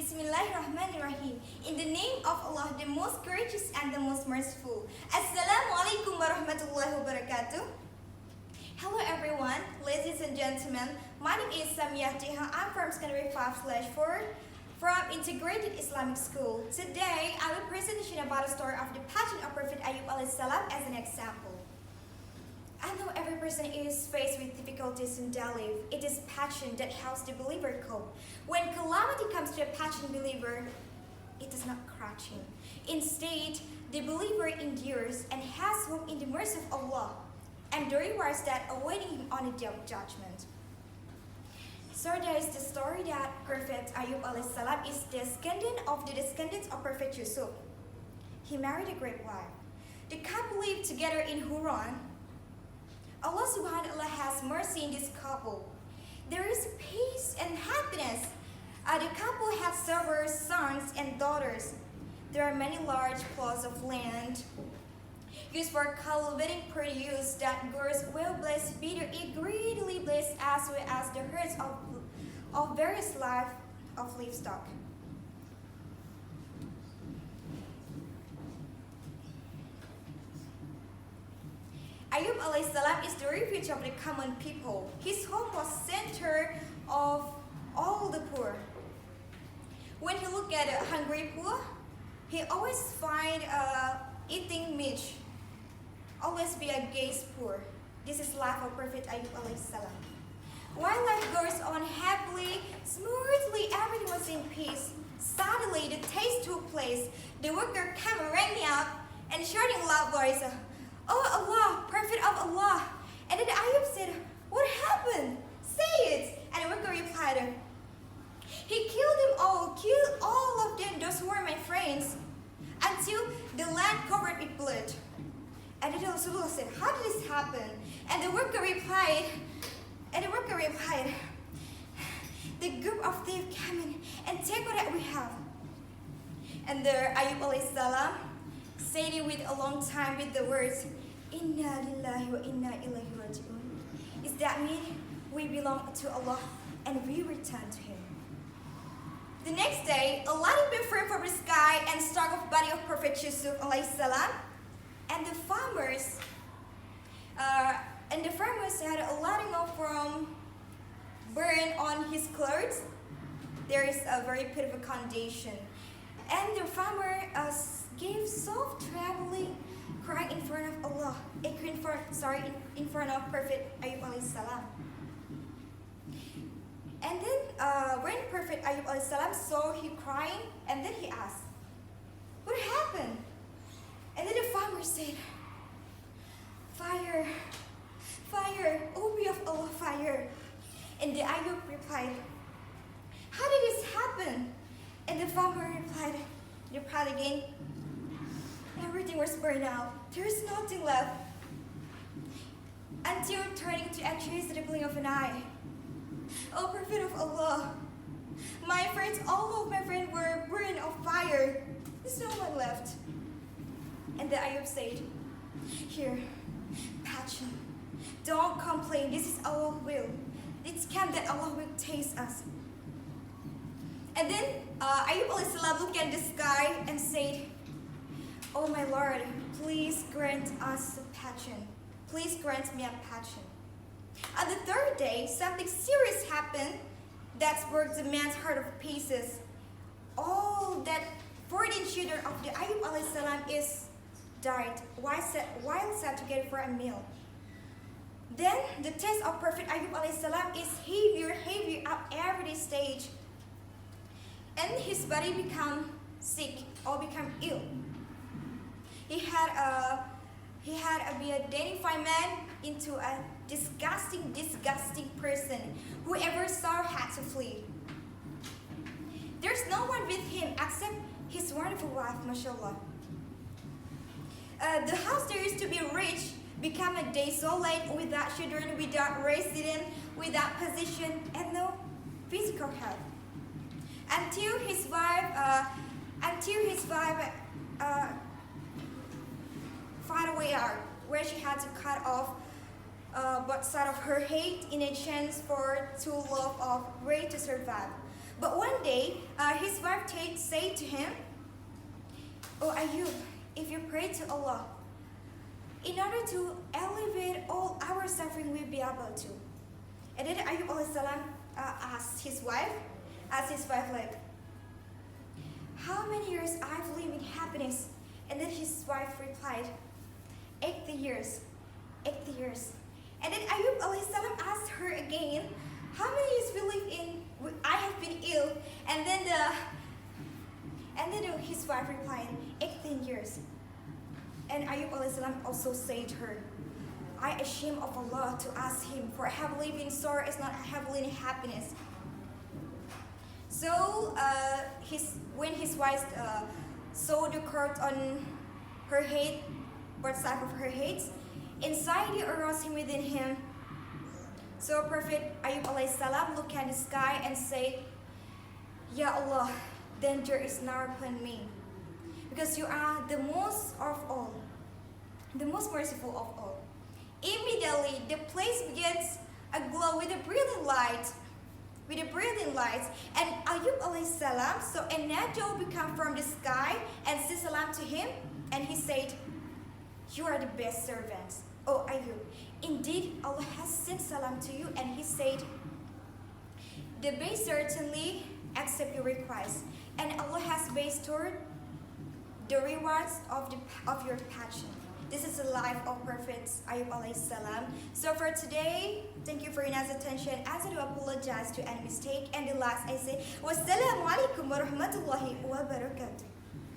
Bismillahirrahmanirrahim. In the name of Allah, the most gracious and the most merciful. Assalamualaikum warahmatullahi wabarakatuh. Hello everyone, ladies and gentlemen. My name is Sameeyah Cheha. I'm from Secondary 5/4 from Integrated Islamic School. Today, I will present about the story of the pageant of Prophet Ayub alayhi salam as an example. I know every person is faced with difficulties in their life. It is passion that helps the believer cope. When calamity comes to a passionate believer, it does not crush him. Instead, the believer endures and has hope in the mercy of Allah and the rewards that awaiting him on the day of judgment. So there is the story that Prophet Ayub alayhi salam is descendant of the descendants of Prophet Yusuf. He married a great wife. The couple lived together in Haran. Allah subhanahu wa ta'ala has mercy in this couple. There is peace and happiness. The couple had several sons and daughters. There are many large plots of land used for cultivating produce that grows well blessed, bitter, greedily blessed, as well as the herds of various life of livestock. Ayub alayhi salam is the refuge of the common people. His home was center of all the poor. When he looked at the hungry poor, he always find eating meat. Always be a gaze poor. This is life of Prophet Ayub alayhi salam. While life goes on happily, smoothly, everything was in peace. Suddenly, the taste took place. The worker came running out and shouting loud voice, "Oh Allah, Prophet of Allah." And then Ayub said, "What happened? Say it." And the worker replied, "He killed them all, killed all of them, those who were my friends, until the land covered with blood." And then Rasulullah said, "How did this happen?" And the worker replied, "The group of thieves came in and take what we have." And there Ayub alayhi salam said it with a long time with the words, "Inna lillahi wa inna ilaihi raji'un." Is that mean we belong to Allah and we return to Him? The next day, a light appeared from the sky and struck the body of Prophet Yusuf alayhi salam, and the farmers had a lighting off from burn on his clothes. There is a very pitiful condition, and the farmer gave soft traveling cry in front of Allah, in front of Prophet Ayub alayhi salam. And then when Prophet Ayub alayhi salam saw him crying, and then he asked, "What happened?" And then the farmer said, "Fire, fire, O be of Allah, fire." And the Ayub replied, "How did this happen?" And the farmer replied again, "Everything was burned out. There is nothing left." Until turning to actually the blink of an eye. "O Prophet of Allah, my friends, all of my friends were burned of fire. There's no one left." And the Ayub said, "Here, passion. Don't complain. This is Allah's will. It's come that Allah will taste us." And then Ayub alayhi salam looked at the sky and said, "Oh my Lord, please grant us a passion. Please grant me a passion." On the third day, something serious happened that broke the man's heart of pieces. All that 14 children of the Ayub alayhi salam is died while sat together for a meal. Then the taste of Prophet Ayub alayhi salam is heavier at every stage, and his body become sick or become ill. He had be identified man into a disgusting person. Whoever saw had to flee. There's no one with him except his wonderful wife, mashallah. The house that used to be rich became a desolate, without children, without resident, without position, and no physical help. Until his wife found a way out, where she had to cut off both sides of her head in a chance for to love of way to survive. But one day, his wife said to him, "Oh Ayub, if you pray to Allah, in order to alleviate all our suffering, we'll be able to." And then Ayub alayhi salam asked his wife like, "How many years I've lived in happiness?" And then his wife replied, 80 years, 80 years. And then Ayub alayhi salam asked her again, "How many years we live in? I have been ill." And then his wife replied, 18 years. And Ayub alayhi salam also said to her, "I ashamed of Allah to ask him, for I have lived in sorrow is not have lived in happiness." So when his wife saw the cord on her head, both sides of her head, anxiety arose within him. So Prophet Ayub alayhi salam looked at the sky and said, "Ya Allah, danger is now upon me, because you are the most of all, the most merciful of all." Immediately, the place begins aglow with a brilliant light. And Ayub alayhi salam saw an angel become from the sky and say salam to him, and he said, "You are the best servants, O Ayub. Indeed, Allah has sent salam to you." And he said, "The best certainly accept your request, and Allah has bestowed the rewards of your passion." This is the life of Prophet Ayub alayhi salam. So for today, thank you for your nice attention. As I do apologize to any mistake. And the last I say, wassalamu alaikum warahmatullahi wabarakatuh.